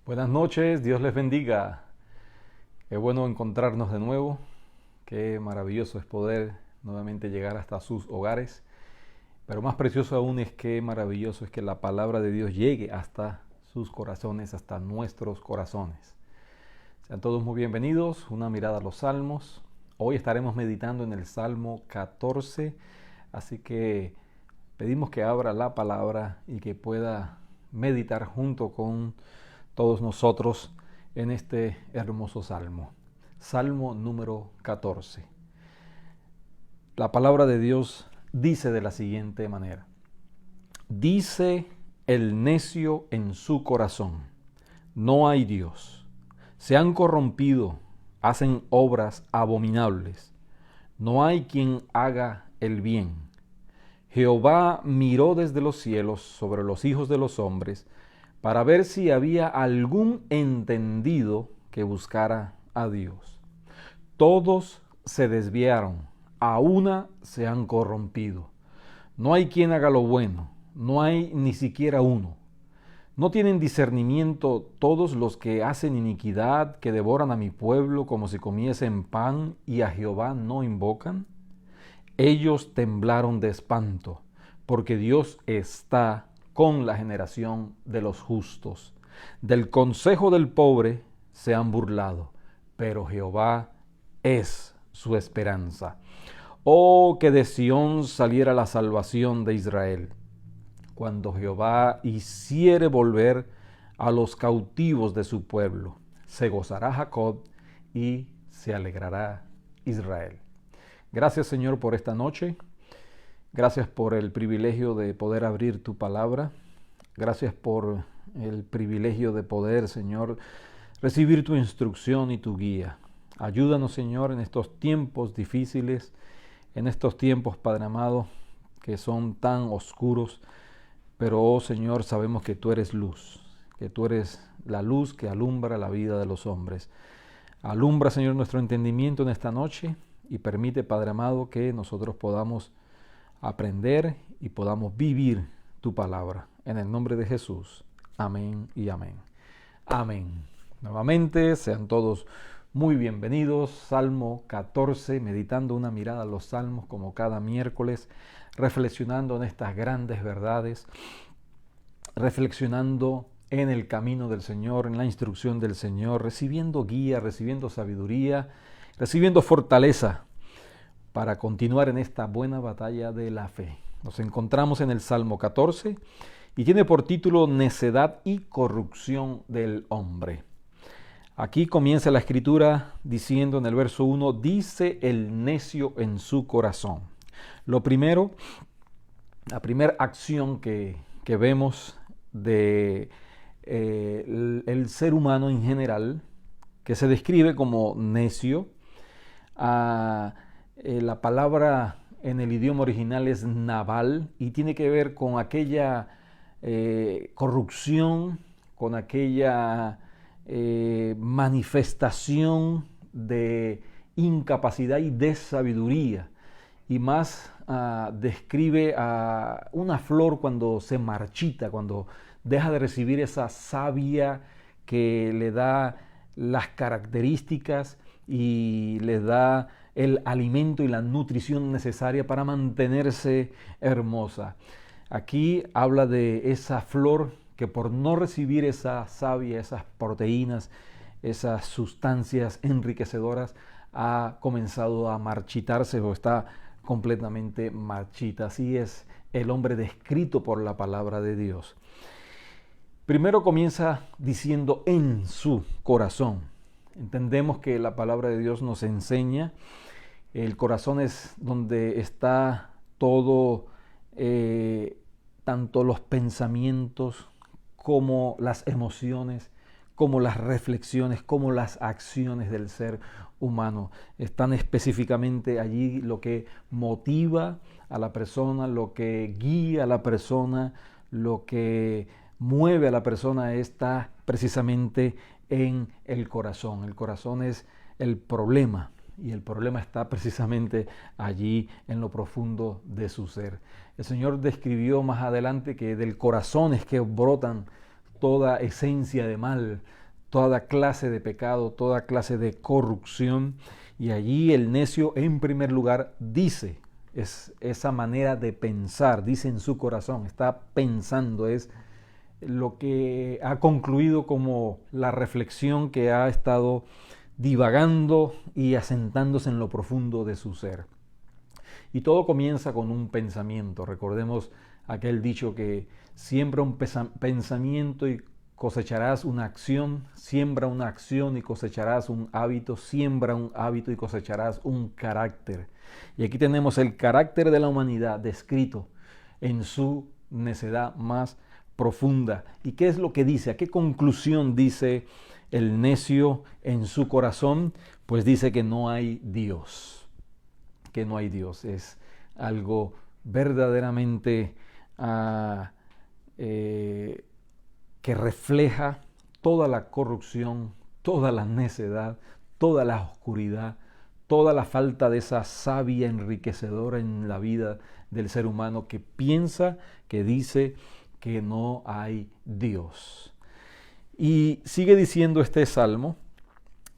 Buenas noches, Dios les bendiga. Qué bueno encontrarnos de nuevo. Qué maravilloso es poder nuevamente llegar hasta sus hogares. Pero más precioso aún es qué maravilloso es que la palabra de Dios llegue hasta sus corazones, hasta nuestros corazones. Sean todos muy bienvenidos. Una mirada a los salmos. Hoy estaremos meditando en el Salmo 14. Así que pedimos que abra la palabra y que pueda meditar junto con todos nosotros en este hermoso salmo. Salmo número 14. La palabra de Dios dice de la siguiente manera: dice el necio en su corazón, no hay Dios. Se han corrompido, hacen obras abominables. No hay quien haga el bien. Jehová miró desde los cielos sobre los hijos de los hombres para ver si había algún entendido que buscara a Dios. Todos se desviaron, a una se han corrompido. No hay quien haga lo bueno, no hay ni siquiera uno. ¿No tienen discernimiento todos los que hacen iniquidad, que devoran a mi pueblo como si comiesen pan y a Jehová no invocan? Ellos temblaron de espanto, porque Dios está con la generación de los justos. Del consejo del pobre se han burlado, pero Jehová es su esperanza. Oh, que de Sión saliera la salvación de Israel, cuando Jehová hiciere volver a los cautivos de su pueblo. Se gozará Jacob y se alegrará Israel. Gracias, Señor, por esta noche. Gracias por el privilegio de poder abrir tu palabra. Gracias por el privilegio de poder, Señor, recibir tu instrucción y tu guía. Ayúdanos, Señor, en estos tiempos difíciles, en estos tiempos, Padre amado, que son tan oscuros. Pero, oh Señor, sabemos que tú eres luz, que tú eres la luz que alumbra la vida de los hombres. Alumbra, Señor, nuestro entendimiento en esta noche y permite, Padre amado, que nosotros podamos aprender y podamos vivir tu palabra. En el nombre de Jesús. Amén y amén. Amén. Nuevamente, sean todos muy bienvenidos. Salmo 14, meditando una mirada a los salmos como cada miércoles, reflexionando en estas grandes verdades, reflexionando en el camino del Señor, en la instrucción del Señor, recibiendo guía, recibiendo sabiduría, recibiendo fortaleza para continuar en esta buena batalla de la fe. Nos encontramos en el Salmo 14 y tiene por título Necedad y corrupción del hombre. Aquí comienza la escritura diciendo en el verso 1, dice el necio en su corazón. Lo primero, la primera acción que vemos de el ser humano en general, que se describe como necio, la palabra en el idioma original es naval y tiene que ver con aquella corrupción, con aquella manifestación de incapacidad y de sabiduría. Y más describe a una flor cuando se marchita, cuando deja de recibir esa savia que le da las características y le da el alimento y la nutrición necesaria para mantenerse hermosa. Aquí habla de esa flor que por no recibir esa savia, esas proteínas, esas sustancias enriquecedoras, ha comenzado a marchitarse o está completamente marchita. Así es el hombre descrito por la palabra de Dios. Primero comienza diciendo en su corazón. Entendemos que la palabra de Dios nos enseña, el corazón es donde está todo, tanto los pensamientos como las emociones, como las reflexiones, como las acciones del ser humano. Están específicamente allí lo que motiva a la persona, lo que guía a la persona, lo que mueve a la persona está precisamente en el corazón. El corazón es el problema y el problema está precisamente allí en lo profundo de su ser. El Señor describió más adelante que del corazón es que brotan toda esencia de mal, toda clase de pecado, toda clase de corrupción. Y allí el necio, en primer lugar, dice, es esa manera de pensar, dice en su corazón, está pensando, es lo que ha concluido como la reflexión que ha estado divagando y asentándose en lo profundo de su ser. Y todo comienza con un pensamiento. Recordemos aquel dicho que siembra un pensamiento y cosecharás una acción, siembra una acción y cosecharás un hábito, siembra un hábito y cosecharás un carácter. Y aquí tenemos el carácter de la humanidad descrito en su necedad más profunda. ¿Y qué es lo que dice? ¿A qué conclusión dice el necio en su corazón? Pues dice que no hay Dios, que no hay Dios. Es algo verdaderamente que refleja toda la corrupción, toda la necedad, toda la oscuridad, toda la falta de esa savia enriquecedora en la vida del ser humano que piensa, que dice que no hay Dios. Y sigue diciendo este salmo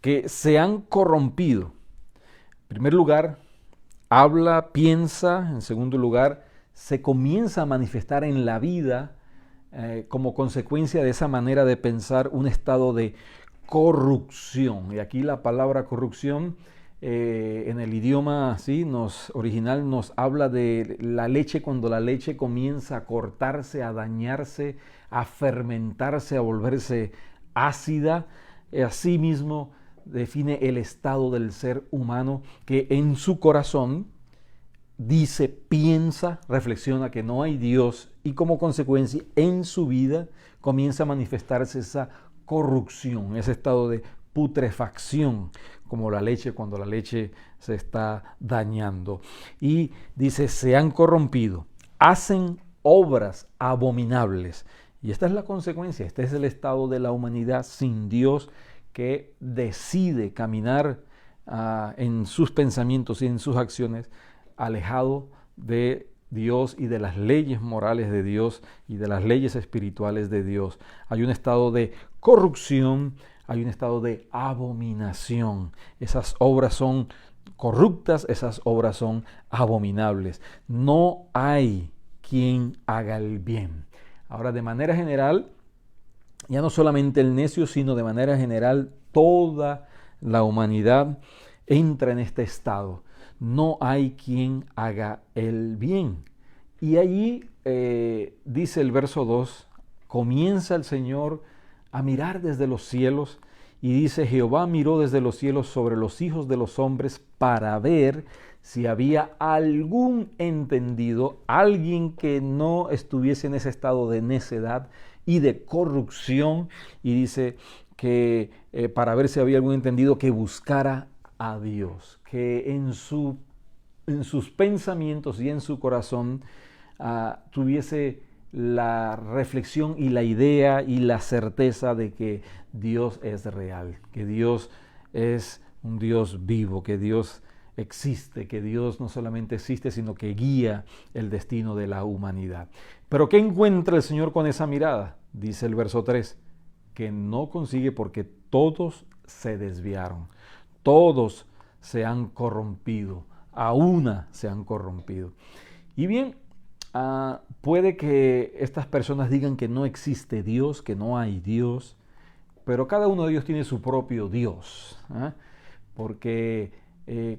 que se han corrompido. En primer lugar, habla, piensa. En segundo lugar, se comienza a manifestar en la vida como consecuencia de esa manera de pensar un estado de corrupción. Y aquí la palabra corrupción en el idioma original nos habla de la leche, cuando la leche comienza a cortarse, a dañarse, a fermentarse, a volverse ácida. Asimismo define el estado del ser humano que en su corazón dice, piensa, reflexiona que no hay Dios y como consecuencia en su vida comienza a manifestarse esa corrupción, ese estado de putrefacción, como la leche cuando la leche se está dañando. Y dice, se han corrompido, hacen obras abominables. Y esta es la consecuencia, este es el estado de la humanidad sin Dios, que decide caminar en sus pensamientos y en sus acciones alejado de Dios y de las leyes morales de Dios y de las leyes espirituales de Dios. Hay un estado de corrupción, hay un estado de abominación. Esas obras son corruptas, esas obras son abominables. No hay quien haga el bien. Ahora, de manera general, ya no solamente el necio, sino de manera general toda la humanidad entra en este estado. No hay quien haga el bien. Y allí dice el verso 2, comienza el Señor a mirar desde los cielos y dice, Jehová miró desde los cielos sobre los hijos de los hombres para ver si había algún entendido, alguien que no estuviese en ese estado de necedad y de corrupción, y dice que para ver si había algún entendido que buscara a Dios, que en sus pensamientos y en su corazón tuviese la reflexión y la idea y la certeza de que Dios es real, que Dios es un Dios vivo, que Dios existe, que Dios no solamente existe, sino que guía el destino de la humanidad. Pero ¿qué encuentra el Señor con esa mirada? Dice el verso 3, que no consigue porque todos se desviaron, todos se han corrompido, a una se han corrompido. Y bien, puede que estas personas digan que no existe Dios, que no hay Dios, pero cada uno de ellos tiene su propio Dios, porque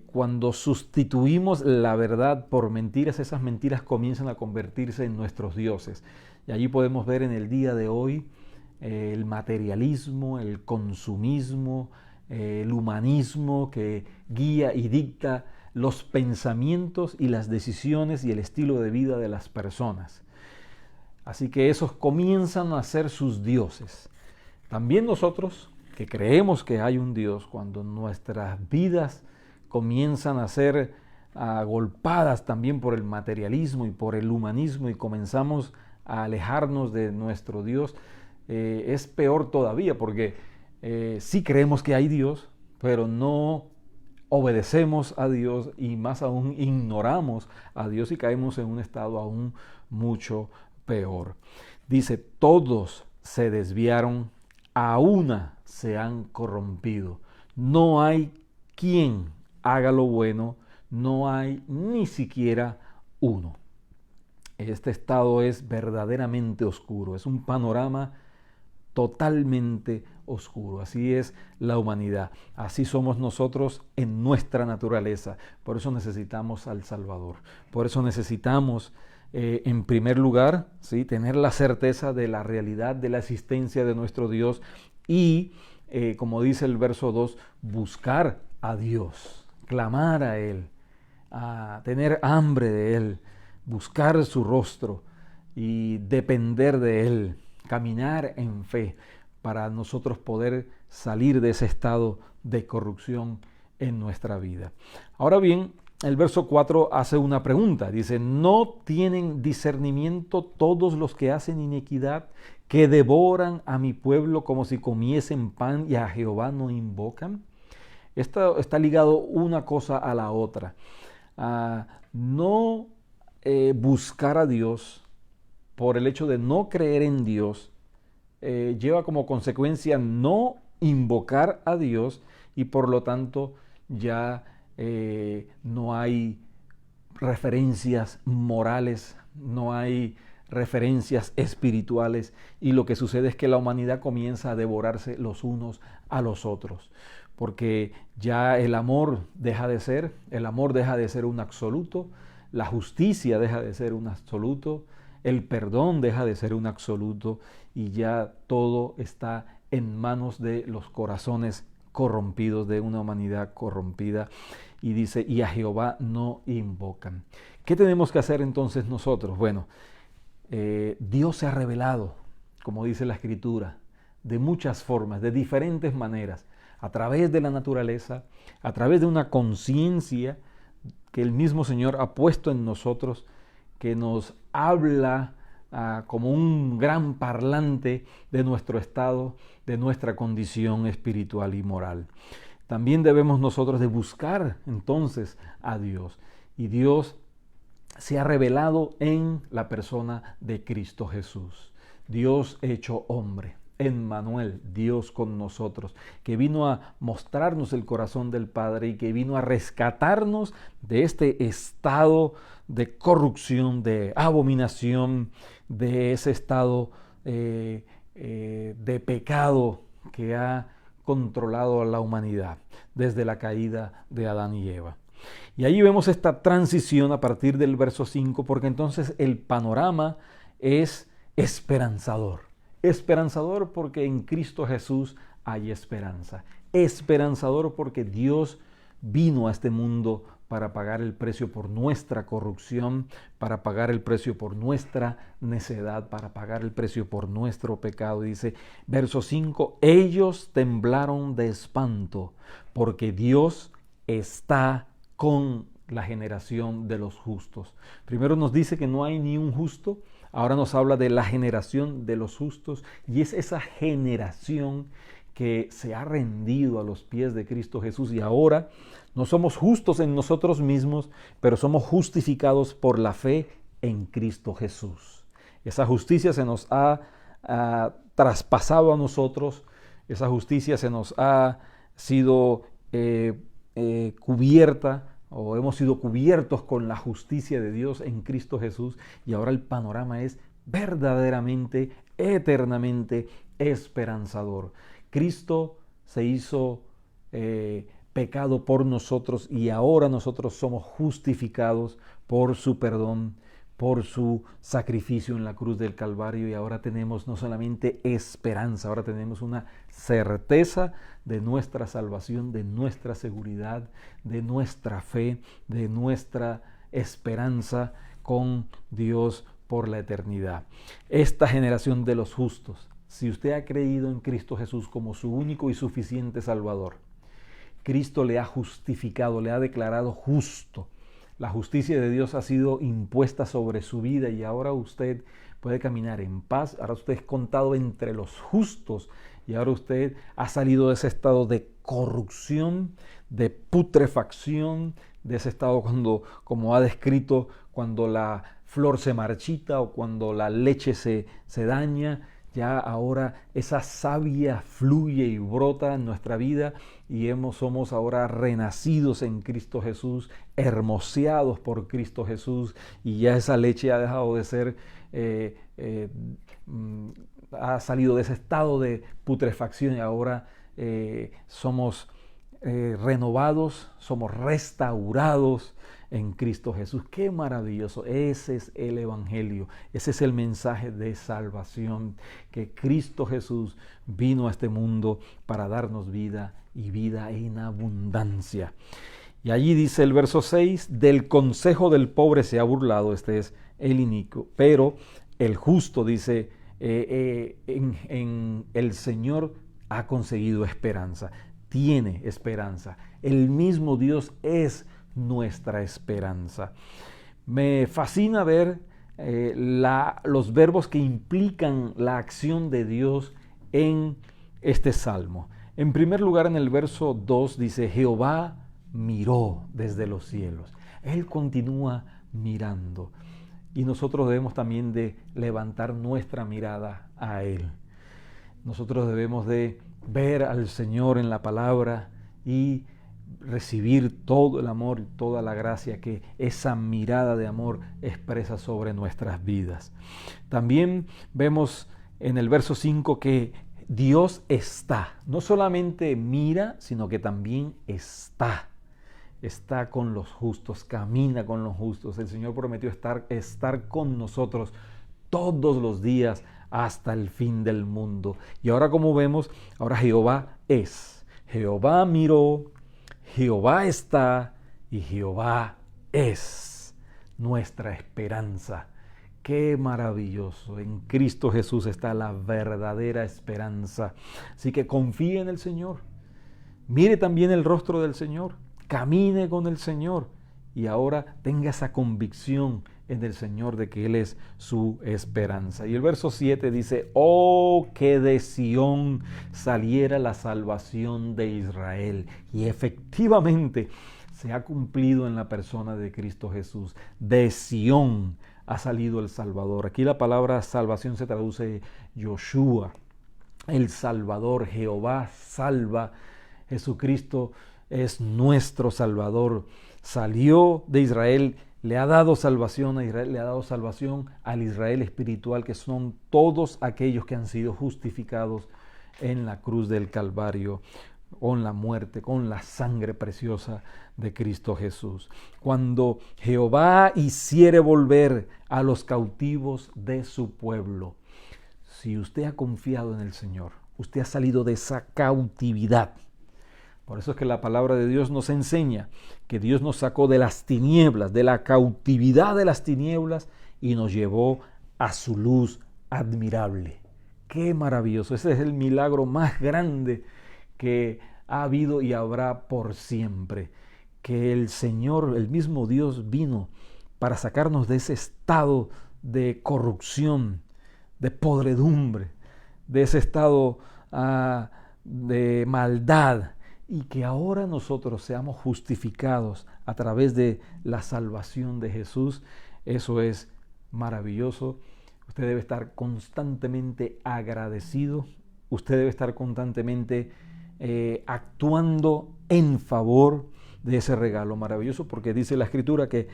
cuando sustituimos la verdad por mentiras, esas mentiras comienzan a convertirse en nuestros dioses. Y allí podemos ver en el día de hoy el materialismo, el consumismo, el humanismo que guía y dicta los pensamientos y las decisiones y el estilo de vida de las personas. Así que esos comienzan a ser sus dioses. También nosotros, que creemos que hay un Dios, cuando nuestras vidas comienzan a ser agolpadas también por el materialismo y por el humanismo y comenzamos a alejarnos de nuestro Dios, es peor todavía, porque sí creemos que hay Dios, pero no obedecemos a Dios y más aún ignoramos a Dios y caemos en un estado aún mucho peor. Dice, todos se desviaron, a una se han corrompido. No hay quien haga lo bueno, no hay ni siquiera uno. Este estado es verdaderamente oscuro, es un panorama totalmente oscuro. Así es la humanidad, así somos nosotros en nuestra naturaleza. Por eso necesitamos al Salvador, por eso necesitamos en primer lugar, ¿sí?, tener la certeza de la realidad de la existencia de nuestro Dios y, como dice el verso 2, buscar a Dios, clamar a Él, a tener hambre de Él, buscar su rostro y depender de Él, caminar en fe para nosotros poder salir de ese estado de corrupción en nuestra vida. Ahora bien, el verso 4 hace una pregunta. Dice, ¿no tienen discernimiento todos los que hacen iniquidad, que devoran a mi pueblo como si comiesen pan y a Jehová no invocan? Esto está ligado una cosa a la otra. No buscar a Dios por el hecho de no creer en Dios lleva como consecuencia no invocar a Dios y por lo tanto ya no hay referencias morales, no hay referencias espirituales y lo que sucede es que la humanidad comienza a devorarse los unos a los otros, porque ya el amor deja de ser un absoluto, la justicia deja de ser un absoluto, el perdón deja de ser un absoluto y ya todo está en manos de los corazones corrompidos, de una humanidad corrompida. Y dice, y a Jehová no invocan. ¿Qué tenemos que hacer entonces nosotros? Bueno, Dios se ha revelado, como dice la Escritura, de muchas formas, de diferentes maneras, a través de la naturaleza, a través de una conciencia que el mismo Señor ha puesto en nosotros, que nos habla como un gran parlante de nuestro estado, de nuestra condición espiritual y moral. También debemos nosotros de buscar entonces a Dios. Y Dios se ha revelado en la persona de Cristo Jesús. Dios hecho hombre, Emmanuel, Dios con nosotros, que vino a mostrarnos el corazón del Padre y que vino a rescatarnos de este estado de corrupción, de abominación, de ese estado de pecado que ha controlado a la humanidad desde la caída de Adán y Eva. Y ahí vemos esta transición a partir del verso 5, porque entonces el panorama es esperanzador. Esperanzador porque en Cristo Jesús hay esperanza. Esperanzador porque Dios vino a este mundo para pagar el precio por nuestra corrupción, para pagar el precio por nuestra necedad, para pagar el precio por nuestro pecado. Dice, verso 5, ellos temblaron de espanto porque Dios está con la generación de los justos. Primero nos dice que no hay ni un justo, ahora nos habla de la generación de los justos y es esa generación que se ha rendido a los pies de Cristo Jesús y ahora no somos justos en nosotros mismos, pero somos justificados por la fe en Cristo Jesús. Esa justicia se nos ha traspasado a nosotros, esa justicia se nos ha sido cubierta o hemos sido cubiertos con la justicia de Dios en Cristo Jesús y ahora el panorama es verdaderamente, eternamente esperanzador. Cristo se hizo pecado por nosotros y ahora nosotros somos justificados por su perdón, por su sacrificio en la cruz del Calvario y ahora tenemos no solamente esperanza, ahora tenemos una certeza de nuestra salvación, de nuestra seguridad, de nuestra fe, de nuestra esperanza con Dios por la eternidad. Esta generación de los justos, si usted ha creído en Cristo Jesús como su único y suficiente Salvador, Cristo le ha justificado, le ha declarado justo. La justicia de Dios ha sido impuesta sobre su vida y ahora usted puede caminar en paz. Ahora usted es contado entre los justos y ahora usted ha salido de ese estado de corrupción, de putrefacción, de ese estado cuando, como ha descrito, cuando la flor se marchita o cuando la leche se daña. Ya ahora esa savia fluye y brota en nuestra vida y somos ahora renacidos en Cristo Jesús, hermoseados por Cristo Jesús, y ya esa leche ha dejado de ser, ha salido de ese estado de putrefacción y ahora somos renovados, somos restaurados en Cristo Jesús. ¡Qué maravilloso! Ese es el Evangelio, ese es el mensaje de salvación, que Cristo Jesús vino a este mundo para darnos vida y vida en abundancia. Y allí dice el verso 6, del consejo del pobre se ha burlado, este es el inicuo, pero el justo dice, en el Señor ha conseguido esperanza, tiene esperanza. El mismo Dios es nuestra esperanza. Me fascina ver los verbos que implican la acción de Dios en este salmo. En primer lugar, en el verso 2 dice, Jehová miró desde los cielos. Él continúa mirando y nosotros debemos también de levantar nuestra mirada a Él. Nosotros debemos de ver al Señor en la palabra y recibir todo el amor y toda la gracia que esa mirada de amor expresa sobre nuestras vidas. También vemos en el verso 5 que Dios está, no solamente mira, sino que también está con los justos, camina con los justos. El Señor prometió estar con nosotros todos los días hasta el fin del mundo. Y ahora, como vemos, ahora Jehová es. Jehová miró, Jehová está y Jehová es nuestra esperanza. ¡Qué maravilloso! En Cristo Jesús está la verdadera esperanza. Así que confíe en el Señor. Mire también el rostro del Señor. Camine con el Señor. Y ahora tenga esa convicción en el Señor de que Él es su esperanza. Y el verso 7 dice, oh, que de Sión saliera la salvación de Israel. Y efectivamente se ha cumplido en la persona de Cristo Jesús. De Sión ha salido el Salvador. Aquí la palabra salvación se traduce Yoshua, el Salvador. Jehová salva. Jesucristo es nuestro Salvador. Salió de Israel, le ha dado salvación a Israel, le ha dado salvación al Israel espiritual, que son todos aquellos que han sido justificados en la cruz del Calvario, con la muerte, con la sangre preciosa de Cristo Jesús. Cuando Jehová hiciere volver a los cautivos de su pueblo, si usted ha confiado en el Señor, usted ha salido de esa cautividad. Por eso es que la palabra de Dios nos enseña que Dios nos sacó de las tinieblas, de la cautividad de las tinieblas, y nos llevó a su luz admirable. ¡Qué maravilloso! Ese es el milagro más grande que ha habido y habrá por siempre. Que el Señor, el mismo Dios, vino para sacarnos de ese estado de corrupción, de podredumbre, de ese estado de maldad, y que ahora nosotros seamos justificados a través de la salvación de Jesús. Eso es maravilloso. Usted debe estar constantemente agradecido. Usted debe estar constantemente actuando en favor de ese regalo maravilloso, porque dice la Escritura que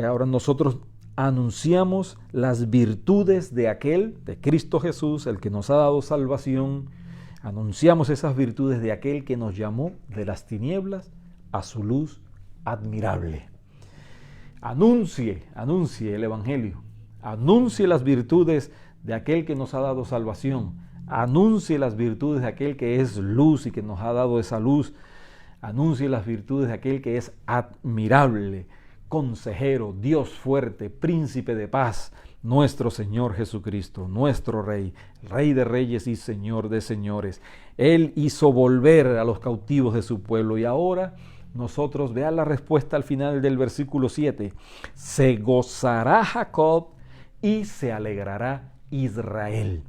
ahora nosotros anunciamos las virtudes de aquel, de Cristo Jesús, el que nos ha dado salvación. Anunciamos esas virtudes de aquel que nos llamó de las tinieblas a su luz admirable. Anuncie el Evangelio. Anuncie las virtudes de aquel que nos ha dado salvación. Anuncie las virtudes de aquel que es luz y que nos ha dado esa luz. Anuncie las virtudes de aquel que es admirable, consejero, Dios fuerte, príncipe de paz, nuestro Señor Jesucristo, nuestro Rey, Rey de reyes y Señor de señores. Él hizo volver a los cautivos de su pueblo, y ahora nosotros, vean la respuesta al final del versículo 7, se gozará Jacob y se alegrará Israel.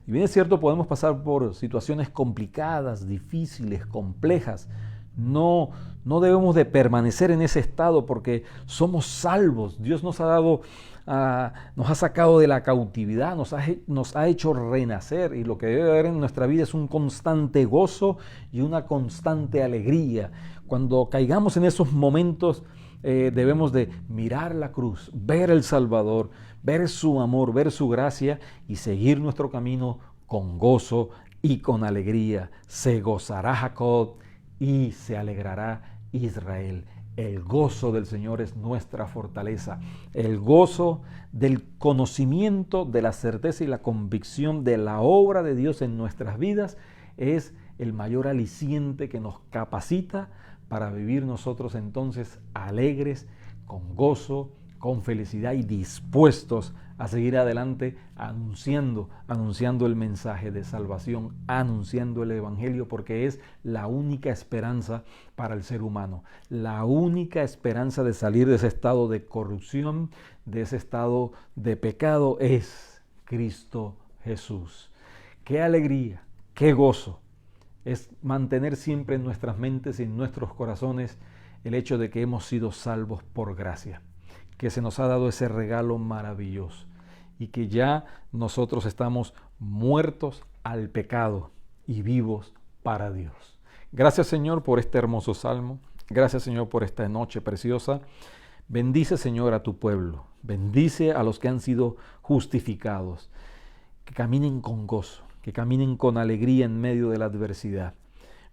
Y bien es cierto, podemos pasar por situaciones complicadas, difíciles, complejas. no debemos de permanecer en ese estado porque somos salvos. Dios nos ha dado, nos ha sacado de la cautividad, nos ha hecho renacer, y lo que debe haber en nuestra vida es un constante gozo y una constante alegría. Cuando caigamos en esos momentos, debemos de mirar la cruz, ver el Salvador, ver su amor, ver su gracia y seguir nuestro camino con gozo y con alegría. Se gozará Jacob y se alegrará Israel. El gozo del Señor es nuestra fortaleza. El gozo del conocimiento, de la certeza y la convicción de la obra de Dios en nuestras vidas es el mayor aliciente que nos capacita para vivir nosotros entonces alegres, con gozo, con felicidad y dispuestos a seguir adelante anunciando el mensaje de salvación, anunciando el Evangelio, porque es la única esperanza para el ser humano, la única esperanza de salir de ese estado de corrupción, de ese estado de pecado, es Cristo Jesús. ¡Qué alegría, qué gozo! Es mantener siempre en nuestras mentes y en nuestros corazones el hecho de que hemos sido salvos por gracia, que se nos ha dado ese regalo maravilloso y que ya nosotros estamos muertos al pecado y vivos para Dios. Gracias, Señor, por este hermoso salmo. Gracias, Señor, por esta noche preciosa. Bendice, Señor, a tu pueblo. Bendice a los que han sido justificados. Que caminen con gozo, que caminen con alegría en medio de la adversidad.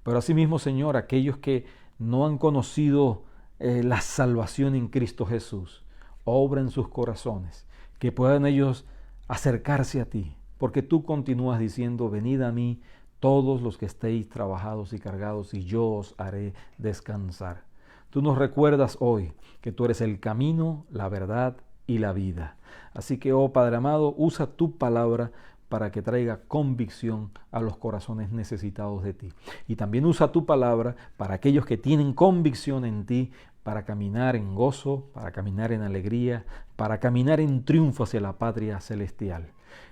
Pero asimismo, Señor, aquellos que no han conocido la salvación en Cristo Jesús, obra en sus corazones, que puedan ellos acercarse a ti, porque tú continúas diciendo: venid a mí todos los que estéis trabajados y cargados, y yo os haré descansar. Tú nos recuerdas hoy que tú eres el camino, la verdad y la vida. Así que, oh Padre amado, usa tu palabra para que traiga convicción a los corazones necesitados de ti. Y también usa tu palabra para aquellos que tienen convicción en ti, para caminar en gozo, para caminar en alegría, para caminar en triunfo hacia la patria celestial.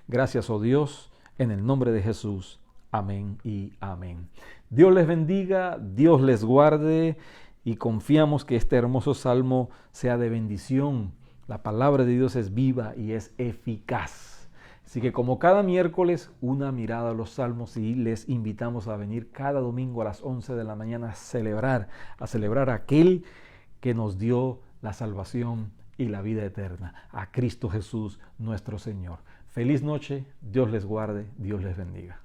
Gracias, oh Dios, en el nombre de Jesús. Amén y amén. Dios les bendiga, Dios les guarde, y confiamos que este hermoso salmo sea de bendición. La palabra de Dios es viva y es eficaz. Así que, como cada miércoles, una mirada a los salmos, y les invitamos a venir cada domingo a las 11 de la mañana a celebrar a aquel que nos dio la salvación y la vida eterna, a Cristo Jesús nuestro Señor. Feliz noche, Dios les guarde, Dios les bendiga.